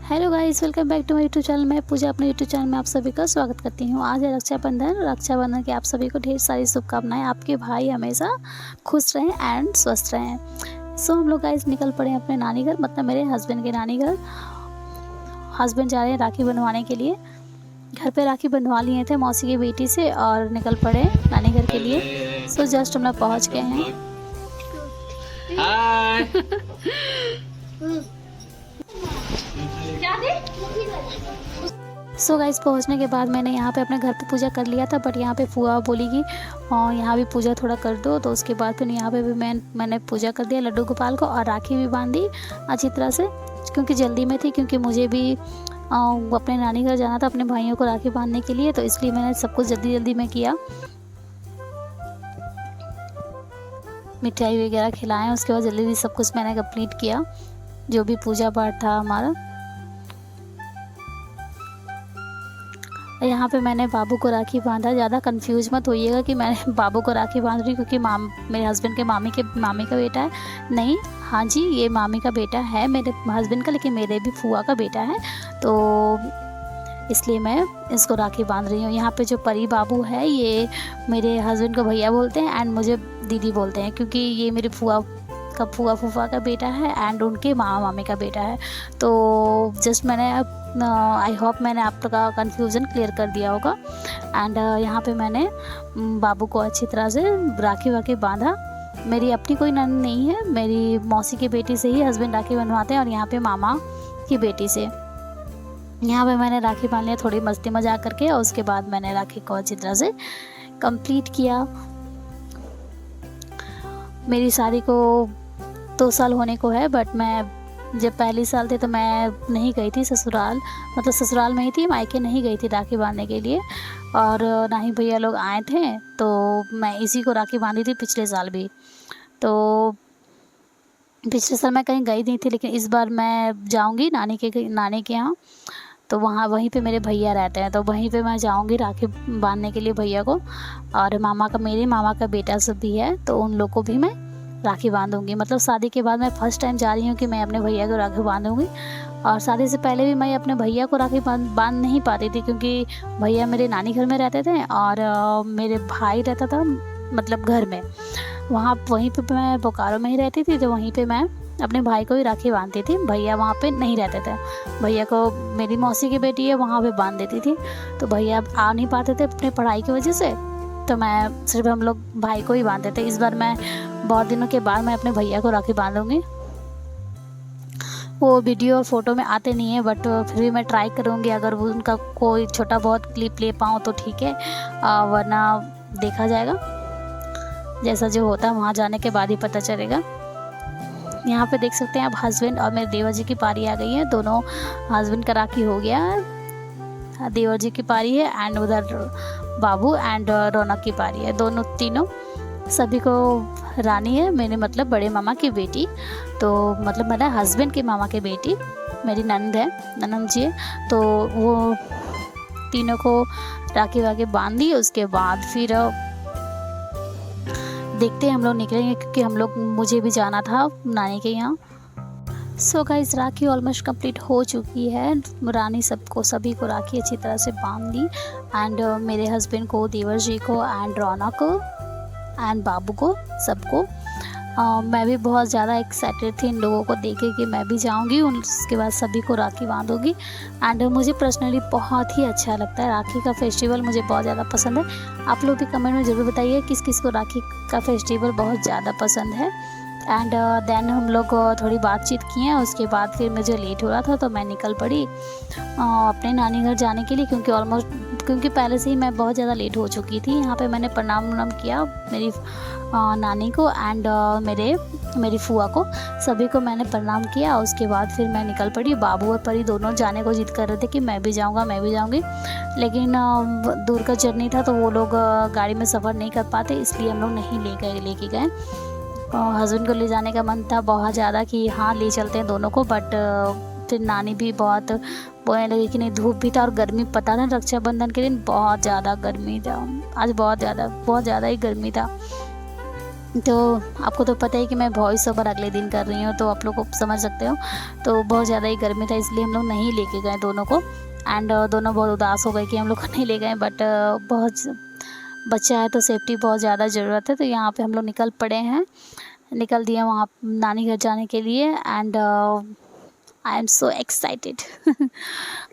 Hello guys, welcome back to my YouTube channel. मैं पूजा अपने YouTube channel में आप सभी का स्वागत करती हूँ। आज है रक्षाबंधन की आप सभी को ढेर सारी शुभकामनाएं। आपके भाई हमेशा खुश रहें एंड स्वस्थ रहें। सो हम लोग गाइस निकल पड़े हैं अपने नानी घर, मतलब मेरे हस्बैंड के नानी घर। हस्बैंड जा रहे हैं राखी बनवाने के लिए। घर पे राखी बनवा लिए थे मौसी की बेटी से और निकल पड़े नानी घर के लिए। सो जस्ट हम लोग पहुँच गए हैं। सो गाइस पहुंचने के बाद मैंने यहाँ पे अपने घर पे पूजा कर लिया था, बट यहाँ पे फुआ बोली कि यहाँ भी पूजा थोड़ा कर दो। तो उसके बाद फिर यहाँ पे भी मैंने पूजा कर दिया लड्डू गोपाल को, और राखी भी बांध दी अच्छी तरह से, क्योंकि जल्दी में थी, क्योंकि मुझे भी अपने नानी घर जाना था अपने भाइयों को राखी बांधने के लिए। तो इसलिए मैंने सब कुछ जल्दी में किया। मिठाई वगैरह खिलाएं, उसके बाद जल्दी सब कुछ मैंने कंप्लीट किया, जो भी पूजा पाठ था हमारा। यहाँ पे मैंने बाबू को राखी बांधा। ज़्यादा कंफ्यूज मत होइएगा कि मैं बाबू को राखी बांध रही हूँ क्योंकि मेरे हस्बैंड के मामी का बेटा है। नहीं, हाँ जी, ये मामी का बेटा है मेरे हस्बैंड का, लेकिन मेरे भी फुआ का बेटा है, तो इसलिए मैं इसको राखी बांध रही हूँ। यहाँ पे जो परी बाबू है ये मेरे हस्बैंड को भैया बोलते हैं एंड मुझे दीदी बोलते हैं, क्योंकि ये मेरे फुआ फूफा का बेटा है एंड उनके मामा मामी का बेटा है। तो जस्ट मैंने आई होप मैंने आप लोग का कन्फ्यूज़न क्लियर कर दिया होगा। एंड यहाँ पे मैंने बाबू को अच्छी तरह से राखी बांधा। मेरी अपनी कोई नंद नहीं है, मेरी मौसी की बेटी से ही हस्बैंड राखी बनवाते हैं, और यहाँ पे मामा की बेटी से। यहाँ पे मैंने राखी बांध लिया थोड़ी मस्ती मजाक करके, और उसके बाद मैंने राखी को अच्छी तरह से कंप्लीट किया। मेरी शादी को 2 साल होने को है, बट मैं जब पहली साल थे तो मैं नहीं गई थी ससुराल, मतलब ससुराल में ही थी, मायके नहीं गई थी राखी बांधने के लिए, और ना ही भैया लोग आए थे। तो मैं इसी को राखी बांधी थी पिछले साल भी। तो पिछले साल मैं कहीं गई नहीं थी, लेकिन इस बार मैं जाऊंगी नानी के यहाँ। तो वहाँ वहीं पे मेरे भैया रहते हैं, तो वहीं पे मैं जाऊंगी राखी बांधने के लिए भैया को। और मेरे मामा का बेटा सब भी है, तो उन लोग को भी मैं राखी बांधूंगी। मतलब शादी के बाद मैं फर्स्ट टाइम जा रही हूँ कि मैं अपने भैया को राखी बांधूंगी। और शादी से पहले भी मैं अपने भैया को राखी बांध नहीं पाती थी, क्योंकि भैया मेरे नानी घर में रहते थे और मेरे भाई रहता था मतलब घर में, वहीं पे मैं बोकारो में ही रहती थी, तो वहीं पे मैं अपने भाई को ही राखी बांधती थी। भैया वहाँ पे नहीं रहते थे, भैया को मेरी मौसी की बेटी है वहाँ पे बांध देती थी। तो भैया आ नहीं पाते थे अपने पढ़ाई की वजह से, तो मैं सिर्फ हम लोग भाई को ही बांधते थे। इस बार मैं बहुत दिनों के बाद मैं अपने भैया को राखी बांधूंगी। वो वीडियो और फ़ोटो में आते नहीं है, बट फिर भी मैं ट्राई करूँगी, अगर वो उनका कोई छोटा बहुत क्लिप ले पाऊँ तो ठीक है, वरना देखा जाएगा, जैसा जो होता है वहाँ जाने के बाद ही पता चलेगा। यहाँ पे देख सकते हैं आप हस्बैंड और मेरे देवर जी की पारी आ गई है। दोनों हस्बैंड का राखी हो गया है, देवर जी की पारी है, एंड उधर बाबू एंड रौनक की पारी है। तीनों सभी को रानी है मेरे, मतलब बड़े मामा की बेटी, तो मतलब मेरा हस्बैंड के मामा की बेटी मेरी ननंद जी है। तो वो तीनों को राखी बांध दी। उसके बाद फिर देखते हैं हम लोग निकलेंगे, क्योंकि मुझे भी जाना था नानी के यहाँ। सो गाइस राखी ऑलमोस्ट कंप्लीट हो चुकी है। रानी सभी को राखी अच्छी तरह से बांध दी, एंड मेरे हस्बैंड को, देवर जी को, एंड रौनक को, एंड बाबू को, सबको। मैं भी बहुत ज़्यादा एक्साइटेड थी इन लोगों को देखे कि मैं भी जाऊंगी, उसके बाद सभी को राखी बांधूंगी। एंड मुझे पर्सनली बहुत ही अच्छा लगता है, राखी का फेस्टिवल मुझे बहुत ज़्यादा पसंद है। आप लोग भी कमेंट में ज़रूर बताइए किस किस को राखी का फेस्टिवल बहुत ज़्यादा पसंद है। एंड देन हम लोग थोड़ी बातचीत किए, उसके बाद फिर मुझे लेट हो रहा था, तो मैं निकल पड़ी अपने नानी घर जाने के लिए, क्योंकि पहले से ही मैं बहुत ज़्यादा लेट हो चुकी थी। यहाँ पे मैंने प्रणाम किया मेरी नानी को एंड मेरी फुआ को, सभी को मैंने प्रणाम किया। उसके बाद फिर मैं निकल पड़ी। बाबू और परी दोनों जाने को जिद कर रहे थे कि मैं भी जाऊँगी, लेकिन दूर का जर्नी था, तो वो लोग गाड़ी में सफ़र नहीं कर पाते, इसलिए हम लोग नहीं लेके गए। हस्बैंड को ले जाने का मन था बहुत ज़्यादा कि हाँ ले चलते हैं दोनों को, बट फिर नानी भी बहुत बोलने लगी कि नहीं, धूप भी था और गर्मी, पता था रक्षाबंधन के दिन बहुत ज़्यादा गर्मी था, आज बहुत ज़्यादा ही गर्मी था। तो आपको तो पता है कि मैं वॉइस ओवर अगले दिन कर रही हूँ, तो आप लोग को समझ सकते हो। तो बहुत ज़्यादा ही गर्मी था, इसलिए हम लोग नहीं लेके गए दोनों को। एंड दोनों बहुत उदास हो गए कि हम लोग को नहीं ले गए, बट बहुत बच्चा है तो सेफ्टी बहुत ज़्यादा ज़रूरत है। तो यहाँ पे हम लोग निकल पड़े हैं, निकल दिए वहाँ नानी घर जाने के लिए। And I am so excited.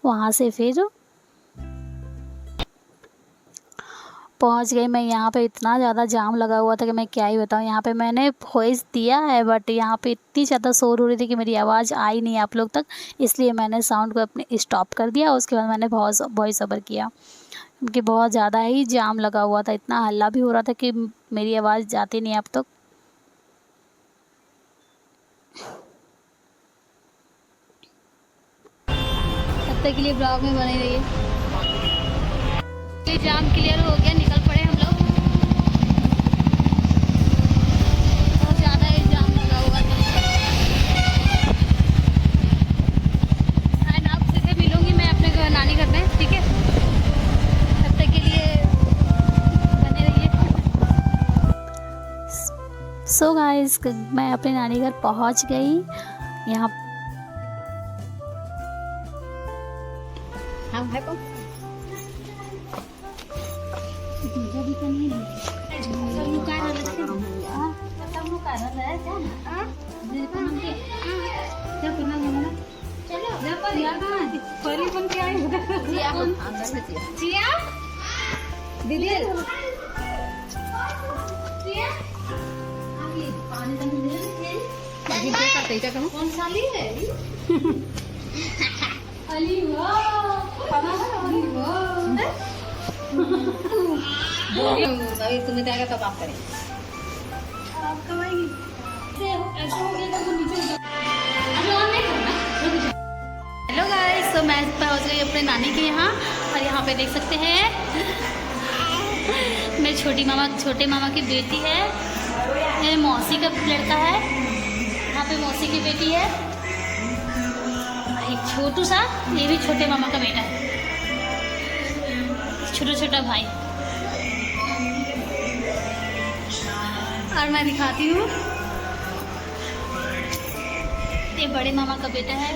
वहाँ से फिर पहुंच गई मैं। यहाँ पे इतना ज़्यादा जाम लगा हुआ था कि मैं क्या ही बताऊँ। यहाँ पे मैंने वॉइस दिया है, बट यहाँ पे इतनी ज़्यादा शोर हो रही थी कि मेरी आवाज़ आई नहीं आप लोग तक, इसलिए मैंने साउंड को अपने स्टॉप कर दिया। उसके बाद मैंने वॉइस ओवर किया, क्योंकि बहुत ज़्यादा ही जाम लगा हुआ था। इतना हल्ला भी हो रहा था कि मेरी आवाज़ जाती नहीं अब तक। तब तक के लिए ब्लॉग में बने रहिए। जाम क्लियर हो गया, निकल पड़े हम लोग। बहुत ज़्यादा ही जाम लगा हुआ था। एंड अब सीधे मिलूंगी मैं अपने नानी घर में, ठीक है। तब तक के लिए बने रहिए। सो गाइस, मैं अपने नानी घर पहुंच गई। यहाँ तुम्हें जाएगा तब आप करें। हेलो गाइस, तो मैं पहुंच गई अपने नानी के यहाँ। और यहाँ पे देख सकते हैं मेरे छोटे मामा की बेटी है, मेरे मौसी का लड़का है, यहाँ पे मौसी की बेटी है, एक छोटू सा, ये भी छोटे मामा का बेटा है, छोटा भाई। और मैं दिखाती हूँ, ये बड़े मामा का बेटा है।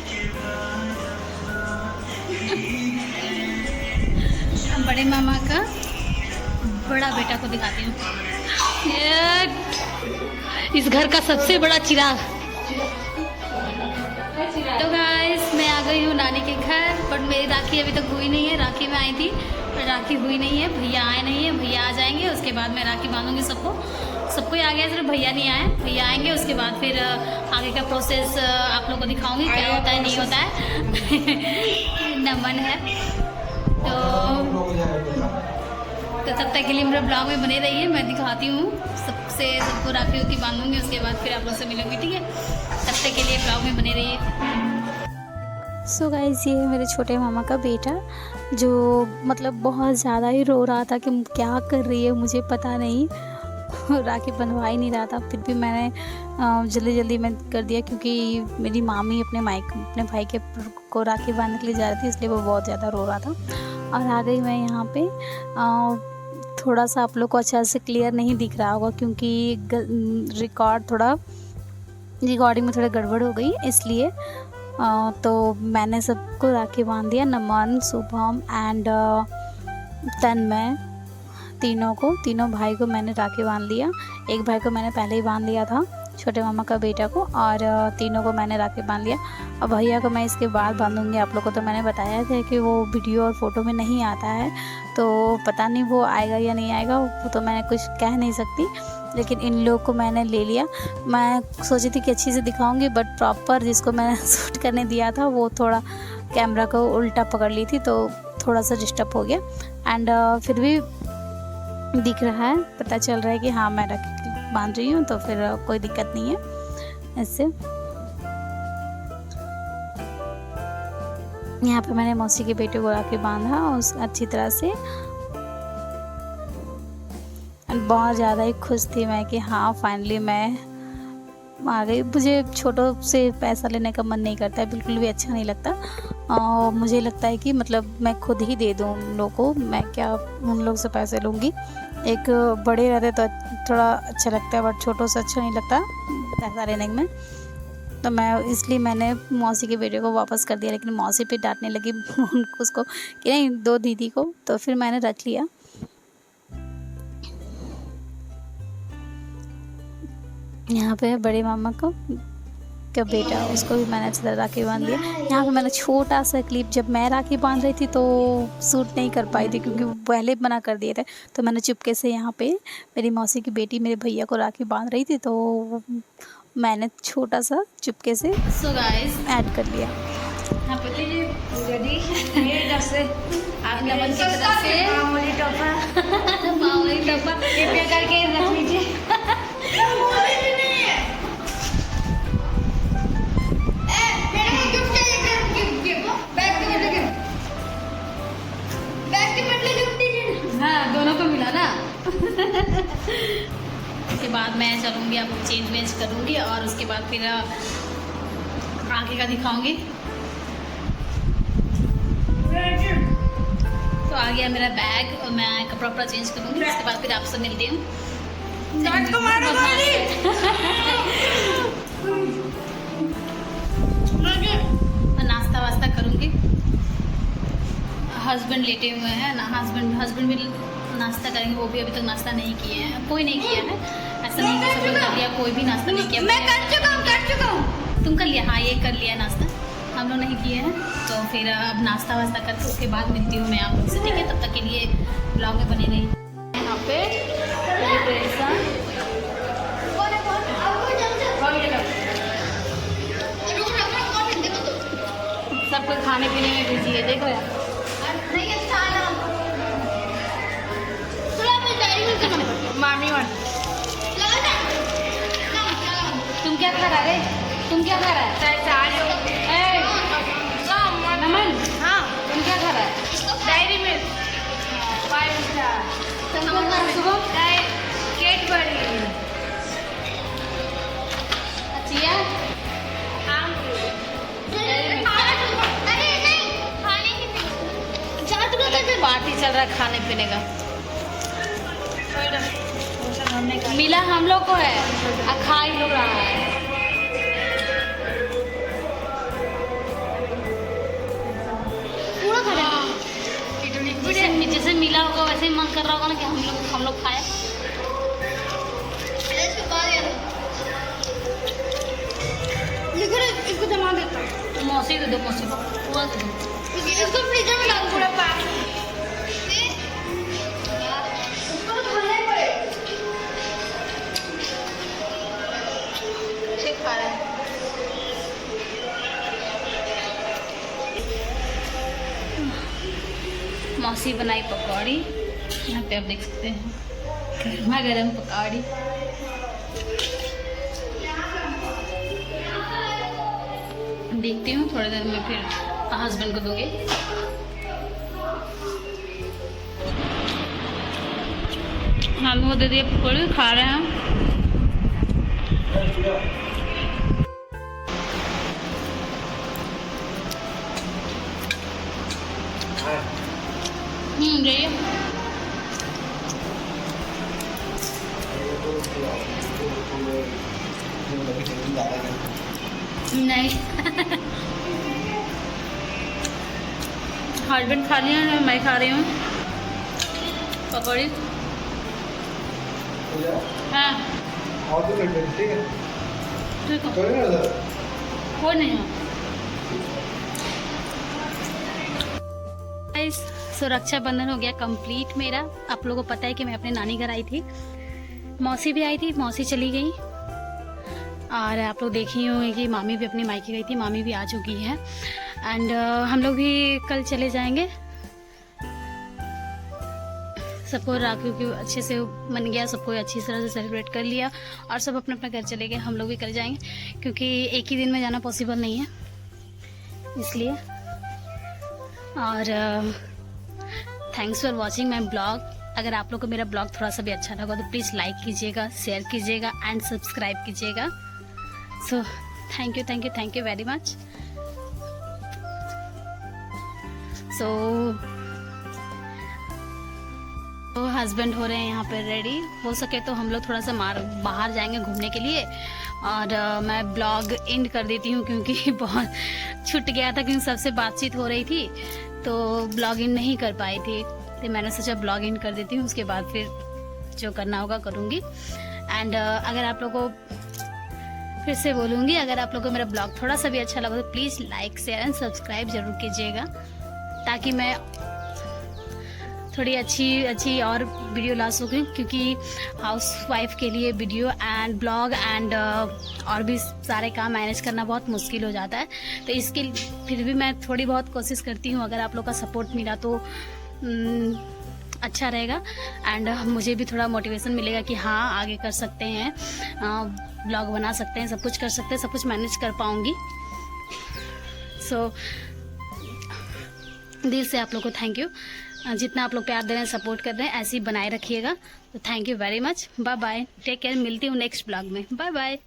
बड़े मामा का बड़ा बेटा को दिखाती हूँ, इस घर का सबसे बड़ा चिराग। तो गाइस, मैं आ गई हूँ नानी के घर, बट मेरी राखी अभी तक हुई नहीं है। राखी में आई थी पर राखी हुई नहीं है, भैया आए नहीं है। भैया आ जाएंगे, उसके बाद मैं राखी बांधूंगी सबको ही आ गया, सिर्फ भैया नहीं आए। भैया आएंगे, उसके बाद फिर आगे का प्रोसेस आप लोगों को दिखाऊंगी, क्या होता है नहीं होता है। नमन है तो तब तक के लिए मेरे ब्लॉग में बने रहिए। मैं दिखाती हूँ सबको राखी की बांधूंगी, उसके बाद फिर आप लोग से मिलूंगी, ठीक है। तब तक के लिए ब्लॉग में बने रहिए। सो गाइस, ये है मेरे छोटे मामा का बेटा, जो मतलब बहुत ज़्यादा ही रो रहा था कि क्या कर रही है मुझे पता नहीं। राखी बनवा ही नहीं रहा था, फिर भी मैंने जल्दी में कर दिया, क्योंकि मेरी मामी अपने भाई को राखी बांधने के लिए जा रही थी, इसलिए वो बहुत ज़्यादा रो रहा था। और आ गई मैं यहाँ पे। थोड़ा सा आप लोग को अच्छा से क्लियर नहीं दिख रहा होगा, क्योंकि रिकॉर्डिंग में थोड़ा गड़बड़ हो गई, इसलिए तो मैंने सबको राखी बांध दिया। नमन, शुभम एंड तन्मय, तीनों भाई को मैंने राखी बांध लिया। एक भाई को मैंने पहले ही बांध लिया था, छोटे मामा का बेटा को, और तीनों को मैंने राखी बांध लिया। अब भैया को मैं इसके बाद बांधूंगी। आप लोग को तो मैंने बताया था कि वो वीडियो और फोटो में नहीं आता है, तो पता नहीं वो आएगा या नहीं आएगा, वो तो मैंने कुछ कह नहीं सकती। लेकिन इन लोग को मैंने ले लिया। मैं सोची थी कि अच्छी से दिखाऊंगी, बट प्रॉपर जिसको मैंने शूट करने दिया था वो थोड़ा कैमरा को उल्टा पकड़ ली थी, तो थोड़ा सा डिस्टर्ब हो गया। एंड फिर भी दिख रहा है, पता चल रहा है कि हाँ मैं राखी बांध रही हूँ, तो फिर कोई दिक्कत नहीं है इससे। यहाँ पे मैंने मौसी के बेटे को राखी बांधा उस अच्छी तरह से। बहुत ज़्यादा ही खुश थी मैं कि हाँ फाइनली मैं आ गई। मुझे छोटों से पैसा लेने का मन नहीं करता है, बिल्कुल भी अच्छा नहीं लगता। और मुझे लगता है कि मतलब मैं खुद ही दे दूँ उन लोगों को, मैं क्या उन लोग से पैसे लूँगी। एक बड़े रहते तो थोड़ा अच्छा लगता है, बट छोटों से अच्छा नहीं लगता पैसा लेने में। तो मैं इसलिए मैंने मौसी के बेटे को वापस कर दिया, लेकिन मौसी पे डांटने लगी उनको, उसको कि नहीं दो दीदी को, तो फिर मैंने रख लिया। यहाँ पे बड़े मामा का बेटा, उसको भी मैंने अच्छी तरह राखी बांध दिया। यहाँ पे मैंने छोटा सा क्लिप, जब मैं राखी बांध रही थी तो शूट नहीं कर पाई थी क्योंकि वो पहले मना कर दिए थे, तो मैंने चुपके से यहाँ पे मेरी मौसी की बेटी मेरे भैया को राखी बांध रही थी, तो मैंने छोटा सा चुपके से सो गाइस ऐड कर लिया। यहाँ पे रेडी मेरी तरफ से आप नमन की तरफ से मामूली टप्पा कृपया करके रख लीजिए। हाँ दोनों को मिला ना। उसके बाद मैं चलूँगी, अब चेंज वेंज करूँगी और उसके बाद फिर आगे का दिखाऊँगी। तो आ गया मेरा बैग और मैं कपड़ा वपड़ा चेंज करूँगी, उसके बाद फिर आपसे मिलती हूँ। नाश्ता वास्ता करूँगी। हस्बैंड लेटे हुए हैं ना, हस्बैंड भी नाश्ता करेंगे, वो भी अभी तक नाश्ता नहीं किए हैं, कोई नहीं किया है, ऐसा नहीं कि सब लोग कर लिया, कोई भी नाश्ता नहीं किया। मैं कर चुका हूँ। तुम कर लिया? हाँ ये कर लिया नाश्ता, हम लोग नहीं किए हैं। तो फिर अब नाश्ता वास्ता करके उसके बाद मिलती हूँ मैं आप लोग से, ठीक है? तब तक के लिए ब्लॉग में बने रही। यहाँ पे सब कुछ खाने पीने में बिजी है, देखो यार। मामी वन तुम क्या खा रहा है? तुम क्या खा रहा है? नमन हाँ तुम क्या खा रहा है? डायरी मिल्क 5 स्टार सुबह कैडबरी अच्छी है। पार्टी चल रहा है खाने पीने का, मिला हम लोग को है, खा ही लोग रहा है। पूरा खा रहा है, जैसे मिला होगा वैसे ही मन कर रहा होगा ना कि हम लोग खाए। इसको जमा देता हूँ, मौसी दे दो, मौसी पूरा दे दो, इसको फ्रीजर में डाल पूरा पैक। मौसी बनाई पकौड़ी, यहाँ पे आप देख सकते हैं गर्मा गर्म पकौड़ी। देखती हूँ थोड़ी देर में फिर हस्बैंड को दूंगी। हम वो दे दिए पकौड़ी, खा रहे हैं। जाइए नहीं हस्बैंड खा लिया है, मैं खा रही हूँ पकौड़ी। हाँ ठीक है, कोई नहीं हो। सुरक्षा बंधन हो गया कंप्लीट मेरा। आप लोगों को पता है कि मैं अपने नानी घर आई थी, मौसी भी आई थी, मौसी चली गई, और आप लोग देख ही होंगे कि मामी भी अपनी मायके गई थी, मामी भी आ चुकी है। एंड हम लोग भी कल चले जाएंगे। सबको राखी की अच्छे से मन गया, सबको अच्छी तरह से सेलिब्रेट कर लिया और सब अपने अपने घर चले गए। हम लोग भी कल जाएंगे क्योंकि एक ही दिन में जाना पॉसिबल नहीं है, इसलिए। और thanks for watching my blog. अगर आप लोग को मेरा ब्लॉग थोड़ा सा भी अच्छा लगा तो प्लीज़ लाइक कीजिएगा, शेयर कीजिएगा एंड सब्सक्राइब कीजिएगा। So thank you very much. So तो हस्बैंड हो रहे हैं यहाँ पे रेडी। हो सके तो हम लोग थोड़ा सा बाहर जाएंगे घूमने के लिए। और मैं ब्लॉग एंड कर देती हूँ क्योंकि बहुत छूट गया था, क्योंकि सबसे बातचीत हो रही थी तो ब्लॉग एंड नहीं कर पाई थी। तो मैंने सोचा ब्लॉग एंड कर देती हूँ, उसके बाद फिर जो करना होगा करूँगी। एंड अगर आप लोगों को फिर से बोलूँगी, अगर आप लोगों को मेरा ब्लॉग थोड़ा सा भी अच्छा लगा तो please like share and subscribe ज़रूर कीजिएगा, ताकि मैं थोड़ी अच्छी और वीडियो ला सकूँ। क्योंकि हाउस वाइफ के लिए वीडियो एंड ब्लॉग एंड और भी सारे काम मैनेज करना बहुत मुश्किल हो जाता है। तो इसके फिर भी मैं थोड़ी बहुत कोशिश करती हूँ। अगर आप लोग का सपोर्ट मिला तो अच्छा रहेगा एंड मुझे भी थोड़ा मोटिवेशन मिलेगा कि हाँ आगे कर सकते हैं, ब्लॉग बना सकते हैं, सब कुछ कर सकते हैं, सब कुछ मैनेज कर पाऊँगी। सो दिल से आप लोग को थैंक यू। जितना आप लोग प्यार दे रहे हैं, सपोर्ट कर रहे हैं, ऐसे ही बनाए रखिएगा। तो thank you very much. Bye bye, take care. मिलती हूँ नेक्स्ट ब्लॉग में। Bye bye.